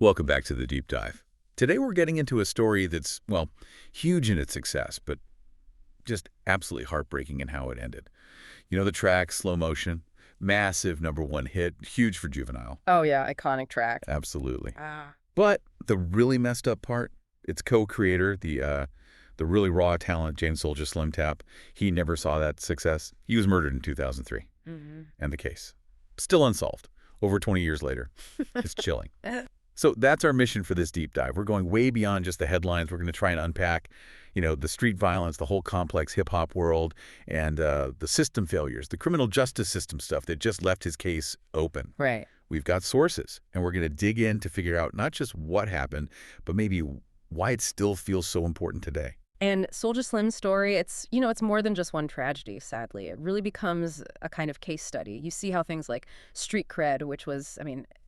Welcome back to the Deep Dive. Today we're getting into a story that's, well, huge in its success, but just absolutely heartbreaking in how it ended. You know the track, Slow Motion? Massive #1 hit, huge for Juvenile. Oh yeah, iconic track. Absolutely. Ah. But the really messed up part, its co-creator, the really raw talent, James Soulja Slim Tap, he never saw that success. He was murdered in 2003. And the case, still unsolved, over 20 years later. It's chilling. So that's our mission for this deep dive. We're going way beyond just the headlines. We're going to try and unpack, the street violence, the whole complex hip-hop world, and the system failures, the criminal justice system stuff that just left his case open. Right. We've got sources, and we're going to dig in to figure out not just what happened, but maybe why it still feels so important today. And Soulja Slim's story, it's more than just one tragedy, sadly. It really becomes a kind of case study. You see how things like street cred, which was,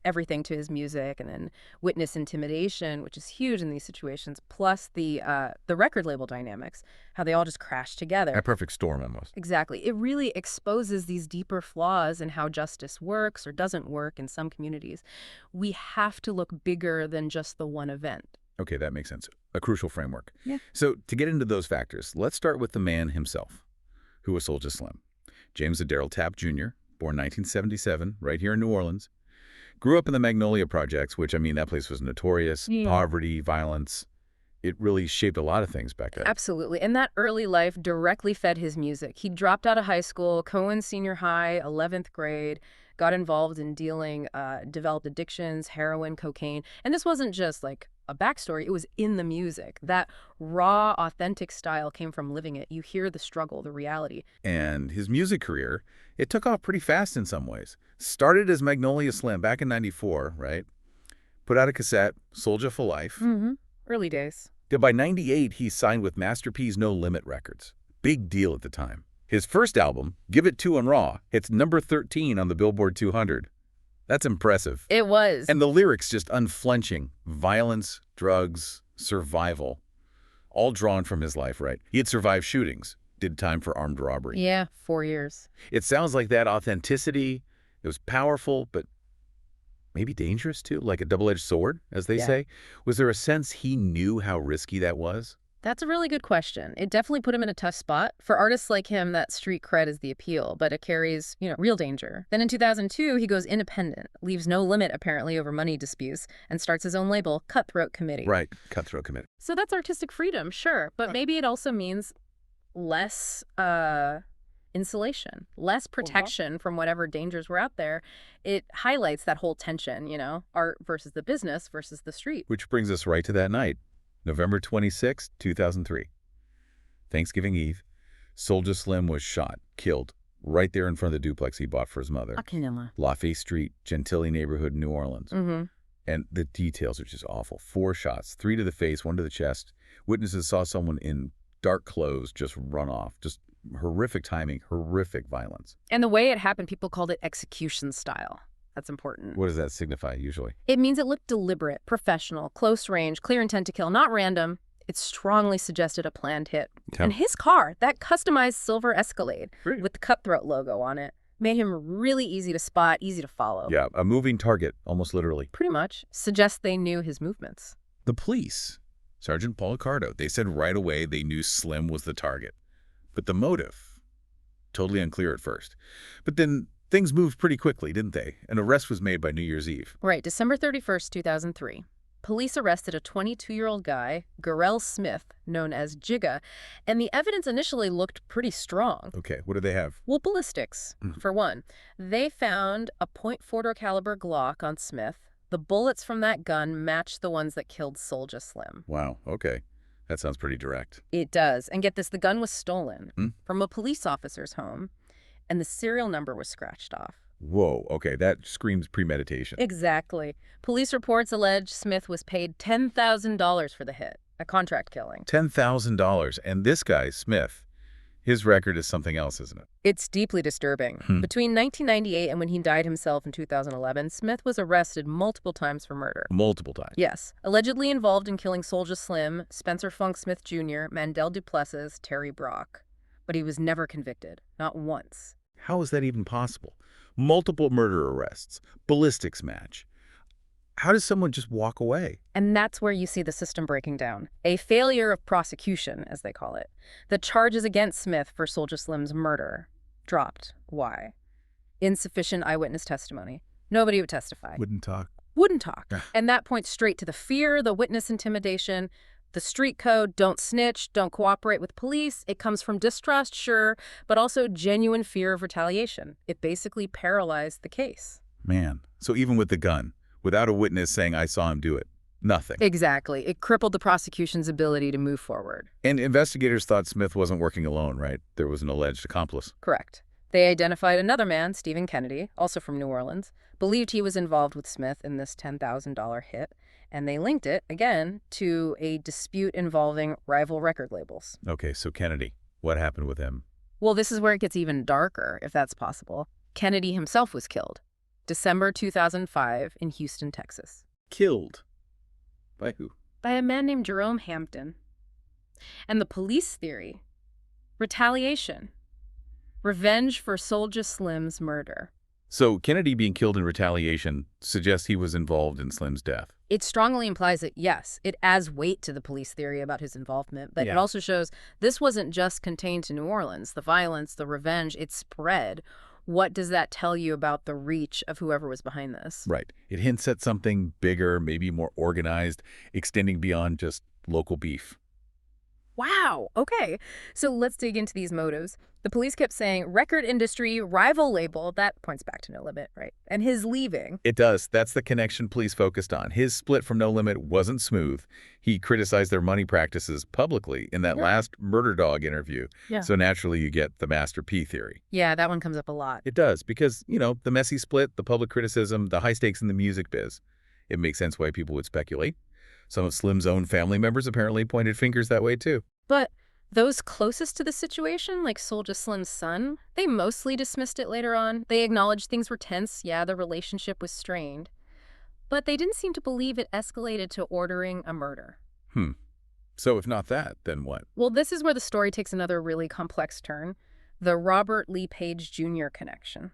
everything to his music, and then witness intimidation, which is huge in these situations, plus the record label dynamics, how they all just crash together. A perfect storm, almost. Exactly. It really exposes these deeper flaws in how justice works or doesn't work in some communities. We have to look bigger than just the one event. Okay, that makes sense. A crucial framework. Yeah. So to get into those factors, let's start with the man himself, who was Soulja Slim. James Adairell Tapp Jr., born 1977, right here in New Orleans. Grew up in the Magnolia Projects, which, that place was notorious. Yeah. Poverty, violence. It really shaped a lot of things back then. Absolutely. And that early life directly fed his music. He dropped out of high school, Cohen Senior High, 11th grade, got involved in dealing, developed addictions, heroin, cocaine. And this wasn't just like a backstory. It was in the music. That raw, authentic style came from living it. You hear the struggle, the reality. And his music career, it took off pretty fast in some ways. Started as Magnolia Slim back in '94, right? Put out a cassette, Soulja for Life. Early days. Then by '98, he signed with Master P's No Limit Records. Big deal at the time. His first album, Give It To and Raw, hits number 13 on the Billboard 200. That's impressive. It was. And the lyrics just unflinching. Violence, drugs, survival. All drawn from his life, right? He had survived shootings, did time for armed robbery. Yeah, 4 years. It sounds like that authenticity, it was powerful, but maybe dangerous too, like a double-edged sword, as they say. Was there a sense he knew how risky that was? That's a really good question. It definitely put him in a tough spot. For artists like him, that street cred is the appeal, but it carries, real danger. Then in 2002, he goes independent, leaves No Limit apparently over money disputes, and starts his own label, Cutthroat Committee. Right, Cutthroat Committee. So that's artistic freedom, sure, but maybe it also means less insulation, less protection from whatever dangers were out there. It highlights that whole tension, art versus the business versus the street. Which brings us right to that night. November 26, 2003. Thanksgiving Eve, Soulja Slim was shot, killed, right there in front of the duplex he bought for his mother. Lafayette Street, Gentilly neighborhood in New Orleans. And the details are just awful. 4 shots, 3 to the face, 1 to the chest. Witnesses saw someone in dark clothes just run off. Just horrific timing, horrific violence. And the way it happened, people called it execution style. That's important. What does that signify usually? It means it looked deliberate, professional, close range, clear intent to kill, not random. It strongly suggested a planned hit. And his car, that customized silver Escalade with the Cutthroat logo on it, made him really easy to spot, easy to follow. Yeah, a moving target, almost literally. Pretty much. Suggests they knew his movements. The police, Sergeant Paul Ricardo, they said right away they knew Slim was the target. But the motive, totally unclear at first. But then things moved pretty quickly, didn't they? An arrest was made by New Year's Eve. Right, December 31st, 2003. Police arrested a 22-year-old guy, Garrell Smith, known as Jigga, and the evidence initially looked pretty strong. Okay, what did they have? Well, ballistics, for one. They found a .40 caliber Glock on Smith. The bullets from that gun matched the ones that killed Soulja Slim. Wow, okay. That sounds pretty direct. It does. And get this, the gun was stolen from a police officer's home, and the serial number was scratched off. Whoa, okay, that screams premeditation. Exactly. Police reports allege Smith was paid $10,000 for the hit, a contract killing. $10,000. And this guy, Smith, his record is something else, isn't it? It's deeply disturbing. Between 1998 and when he died himself in 2011, Smith was arrested multiple times for murder. Multiple times? Yes. Allegedly involved in killing Soulja Slim, Spencer Funk Smith Jr., Mandel Duplessis, Terry Brock. But he was never convicted. Not once. How is that even possible? Multiple murder arrests, ballistics match. How does someone just walk away? And that's where you see the system breaking down. A failure of prosecution, as they call it. The charges against Smith for Soulja Slim's murder dropped. Why? Insufficient eyewitness testimony. Nobody would testify. Wouldn't talk. Wouldn't talk. Yeah. And that points straight to the fear, the witness intimidation, the street code, don't snitch, don't cooperate with police. It comes from distrust, sure, but also genuine fear of retaliation. It basically paralyzed the case. Man. So even with the gun, without a witness saying, I saw him do it, nothing. Exactly. It crippled the prosecution's ability to move forward. And investigators thought Smith wasn't working alone, right? There was an alleged accomplice. Correct. They identified another man, Stephen Kennedy, also from New Orleans, believed he was involved with Smith in this $10,000 hit, and they linked it, again, to a dispute involving rival record labels. Okay, so Kennedy, what happened with him? Well, this is where it gets even darker, if that's possible. Kennedy himself was killed, December 2005 in Houston, Texas. Killed? By who? By a man named Jerome Hampton. And the police theory, retaliation, revenge for Soulja Slim's murder. So Kennedy being killed in retaliation suggests he was involved in Slim's death. It strongly implies that, yes, it adds weight to the police theory about his involvement, but it also shows this wasn't just contained to New Orleans. The violence, the revenge, it spread. What does that tell you about the reach of whoever was behind this? Right. It hints at something bigger, maybe more organized, extending beyond just local beef. Wow. Okay. So let's dig into these motives. The police kept saying record industry, rival label. That points back to No Limit, right? And his leaving. It does. That's the connection police focused on. His split from No Limit wasn't smooth. He criticized their money practices publicly in that last Murder Dog interview. Yeah. So naturally you get the Master P theory. Yeah, that one comes up a lot. It does because, the messy split, the public criticism, the high stakes in the music biz. It makes sense why people would speculate. Some of Slim's own family members apparently pointed fingers that way too. But those closest to the situation, like Soulja Slim's son, they mostly dismissed it later on. They acknowledged things were tense. Yeah, the relationship was strained. But they didn't seem to believe it escalated to ordering a murder. So if not that, then what? Well, this is where the story takes another really complex turn. The Robert Lee Page Jr. connection.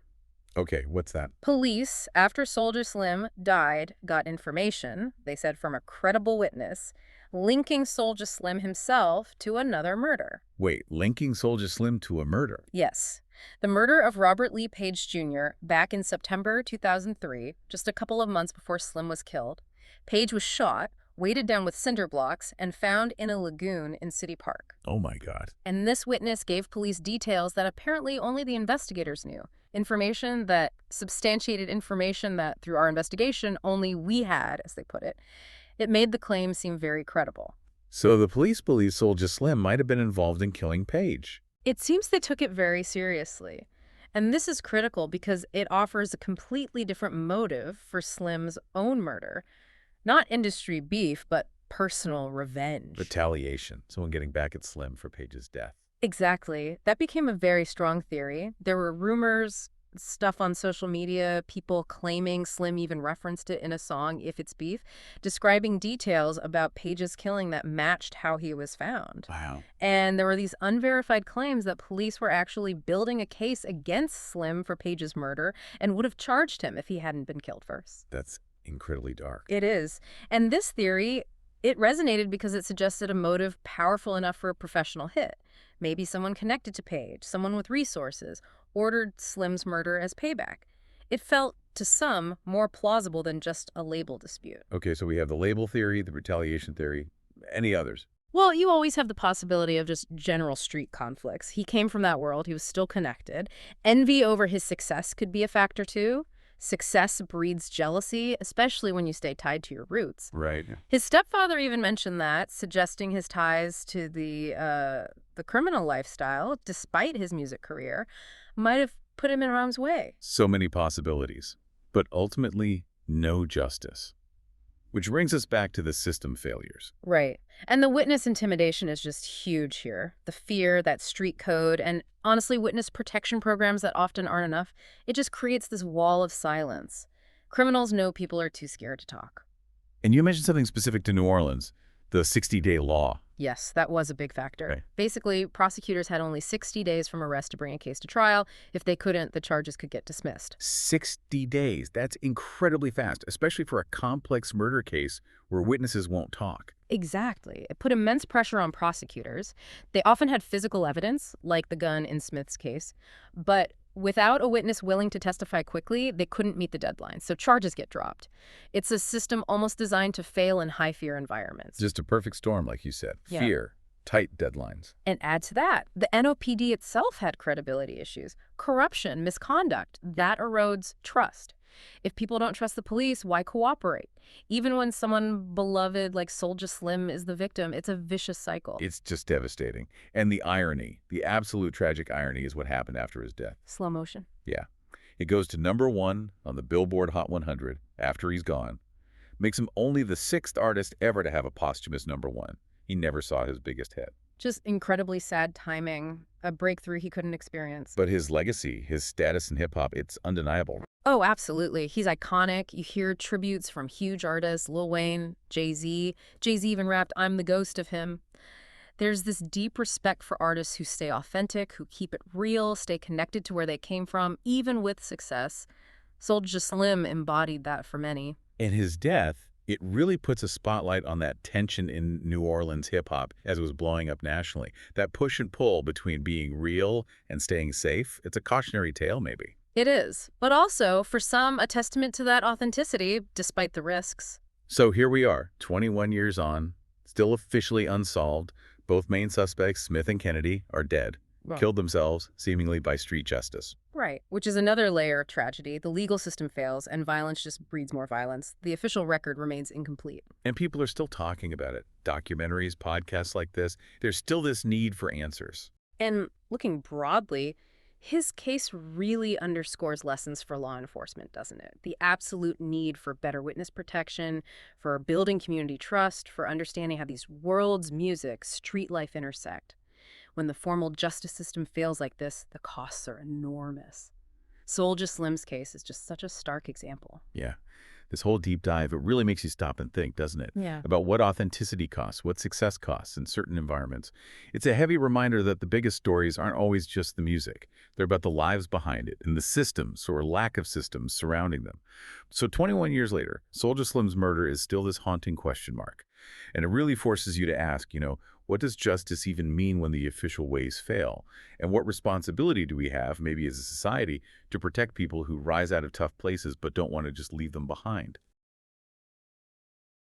Okay, what's that? Police, after Soulja Slim died, got information, they said from a credible witness, linking Soulja Slim himself to another murder. Wait, linking Soulja Slim to a murder? Yes. The murder of Robert Lee Page Jr. back in September 2003, just a couple of months before Slim was killed. Page was shot, weighted down with cinder blocks, and found in a lagoon in City Park. Oh my God. And this witness gave police details that apparently only the investigators knew. Substantiated information that, through our investigation, only we had, as they put it. It made the claim seem very credible. So the police believe Soulja Slim might have been involved in killing Page. It seems they took it very seriously. And this is critical because it offers a completely different motive for Slim's own murder. Not industry beef, but personal revenge. Retaliation. Someone getting back at Slim for Page's death. Exactly. That became a very strong theory. There were rumors, stuff on social media, people claiming Slim even referenced it in a song, If It's Beef, describing details about Page's killing that matched how he was found. Wow. And there were these unverified claims that police were actually building a case against Slim for Page's murder and would have charged him if he hadn't been killed first. That's incredibly dark. It is. And this theory, it resonated because it suggested a motive powerful enough for a professional hit. Maybe someone connected to Page, someone with resources, ordered Slim's murder as payback. It felt, to some, more plausible than just a label dispute. Okay, so we have the label theory, the retaliation theory. Any others? Well, you always have the possibility of just general street conflicts. He came from that world. He was still connected. Envy over his success could be a factor, too. Success breeds jealousy, especially when you stay tied to your roots. Right. His stepfather even mentioned that, suggesting his ties to the criminal lifestyle, despite his music career, might have put him in harm's way. So many possibilities, but ultimately no justice. Which brings us back to the system failures. Right. And the witness intimidation is just huge here. The fear, that street code, and honestly, witness protection programs that often aren't enough, it just creates this wall of silence. Criminals know people are too scared to talk. And you mentioned something specific to New Orleans, the 60-day law. Yes, that was a big factor. Okay. Basically, prosecutors had only 60 days from arrest to bring a case to trial. If they couldn't, the charges could get dismissed. 60 days. That's incredibly fast, especially for a complex murder case where witnesses won't talk. Exactly. It put immense pressure on prosecutors. They often had physical evidence, like the gun in Smith's case, but without a witness willing to testify quickly, they couldn't meet the deadline, so charges get dropped. It's a system almost designed to fail in high-fear environments. Just a perfect storm, like you said. Yeah. Fear, tight deadlines. And add to that, the NOPD itself had credibility issues. Corruption, misconduct, that erodes trust. If people don't trust the police, why cooperate? Even when someone beloved like Soulja Slim is the victim, it's a vicious cycle. It's just devastating. And the irony, the absolute tragic irony is what happened after his death. Slow motion. Yeah. It goes to #1 on the Billboard Hot 100 after he's gone. Makes him only the 6th artist ever to have a posthumous #1. He never saw his biggest hit. Just incredibly sad timing, a breakthrough he couldn't experience. But his legacy, his status in hip-hop, it's undeniable. Oh, absolutely. He's iconic. You hear tributes from huge artists, Lil Wayne, Jay-Z. Jay-Z even rapped, "I'm the ghost of him." There's this deep respect for artists who stay authentic, who keep it real, stay connected to where they came from, even with success. Soulja Slim embodied that for many. And his death, it really puts a spotlight on that tension in New Orleans hip-hop as it was blowing up nationally. That push and pull between being real and staying safe. It's a cautionary tale, maybe. It is, but also, for some, a testament to that authenticity, despite the risks. So here we are, 21 years on, still officially unsolved. Both main suspects, Smith and Kennedy, are dead. Well, Killed themselves, seemingly by street justice. right, which is another layer of tragedy. The legal system fails, and violence just breeds more violence. The official record remains incomplete. And people are still talking about it. Documentaries, podcasts like this. There's still this need for answers. And looking broadly, his case really underscores lessons for law enforcement, doesn't it? The absolute need for better witness protection, for building community trust, for understanding how these worlds, music, street life intersect. When the formal justice system fails like this, the costs are enormous. Soulja Slim's case is just such a stark example. Yeah. This whole deep dive, it really makes you stop and think, doesn't it? Yeah. About what authenticity costs, what success costs in certain environments. It's a heavy reminder that the biggest stories aren't always just the music. They're about the lives behind it and the systems or lack of systems surrounding them. So 21 years later, Soulja Slim's murder is still this haunting question mark. And it really forces you to ask, what does justice even mean when the official ways fail? And what responsibility do we have, maybe as a society, to protect people who rise out of tough places but don't want to just leave them behind?